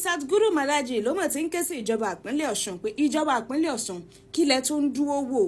Sadguru Malaji ló mọ̀ tí ń ké sí ìjọba ìpínlẹ̀ Ọ̀ṣun pé ìjọba ìpínlẹ̀ Ọ̀ṣun kílẹ̀ tó ń dúró wò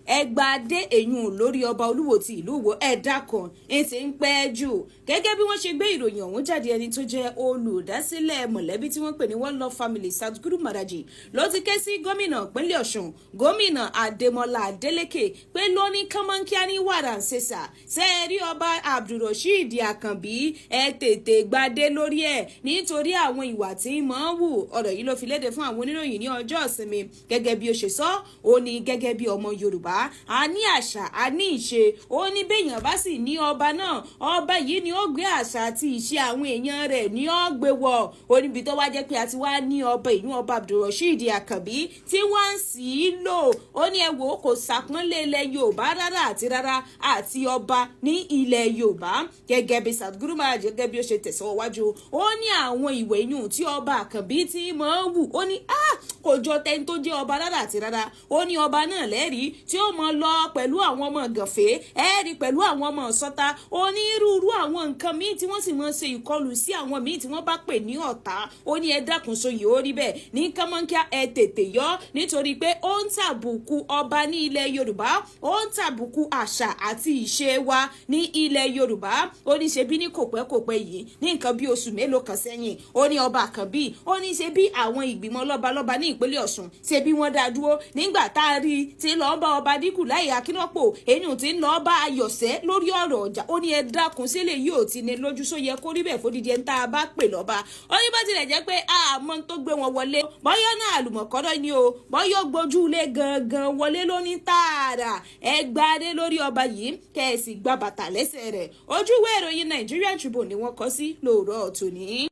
ẹgbàdé èyún lórí ọba Olúwo ti ìlú Ìwó ẹ̀dá kan ètè ń pẹ́ jù gẹ́gẹ́ bí wọ́n ṣe gbé ìròyìn ọ̀hún jáde. ẹni tó jẹ́ olùdásílẹ̀ mọ̀lẹ́bí tí wọ́n pè ní One Love Family Sadguru Malaji ló ti ké sí gómìnà ìpínlẹ̀ Ọ̀ṣun gómìnà Adeleke pé lóní kánmọ́nkíá ní wàrà ń ṣèṣà ṣe é rí ọba Abdulrasheed Àkànbí ẹ tètè gbadé lórí ẹ̀ nítorí àwọn ìwà tí mọ̀ ń wù. ọ̀rọ̀ yìí ló fi léde fún àwọn oníròyìn ní ọjọ́ ìsinmi gẹ́gẹ́ bí ó ṣe sọ ó ní gẹ́gẹ́ bí ọmọ Yorùbá a ní àṣà a ní ìṣe ó ní béèyàn bá sì ní ọba náà ọba yìí ni ó gbé àṣà àti ìṣe àwọn èèyàn rẹ̀ ní ó gbé wọ̀. ó níbi tó wá jẹ́ pé a ti wá ní ọba ìyún ọba Abdulrasheed Àkànbí tí wọ́n ń sì í lò ó ní ẹ wò kò sàpọ́nlé ilẹ̀ Yorùbá rárá àti rárá àti ọba ní ilẹ̀ Yorùbá. gẹ́gẹ́ bí Sadguru Malaji gẹ́gẹ́ bí ó ṣe tẹ̀síwájú ó ní àwọn ìwé ìyún tí ọba Àkànbí ti máa ń wù ó ní kò jọ tẹni tó jẹ́ ọba rárá àti rárá. ó ní ọba náà lẹ́rìí tí ó mọ lọ pẹ̀lú àwọn ọmọ gànfẹ́ ẹ̀rí pẹ̀lú àwọn ọmọ sọ́ta onírúurú àwọn nǹkan míì tí wọ́n sì mọ ṣe ìkọlù sí àwọn míì tí wọ́n bá pè ní ọ̀tá. ó ní ẹ dákun sóyè ó rí bẹ́ẹ̀ ní kánmọ́nkíá ẹ tètè yọ nítorí pé ó ń tàbùkù ọba ní ilẹ̀ Yorùbá ó ń tàbùkù àṣà àti ìṣe wa ní ilẹ̀ Yorùbá. ó ní ṣe bí ní kòpẹ́kòpẹ́ yìí ní nǹkan bí oṣù mélòó kan sẹ́yìn ó ní ọba Àkànbí ó ní ṣe bí àwọn ìgbìmọ̀ lọ́balọ́ba ní ìpínlẹ̀ Ọ̀ṣun ṣe bí wọ́n dá dúró nígbà tá a rí tí lọ́ọ́ bá ọba dínkù láì Akínọ́pò èyí tí ń lọ́ọ́ bá Ayọ̀sẹ́ lórí ọ̀rọ̀ ọjà. ó ní ẹ dákun sílẹ̀ yóò ti ní lójú sóyẹ kó rí bẹ́ẹ̀ fódìdí ẹ̀ ń tá a bá pè lọ́ba. ó ní bá tilẹ̀ jẹ́ pé àmọ́ tó gbé wọn wọlé bọ́yọ́ náà àlùmọ̀kọ́rọ́ ni o bọ́yọ́ gbójúlé gangan wọlé lóní tààrà ẹ gbadé lórí ọba yìí kẹ́ ẹ sì gba bàtà lẹ́sẹ̀ rẹ̀. ojú ìwé ìròyìn Nigerian Tribune ni wọ́n kọ sí lóòrọ̀ tòní.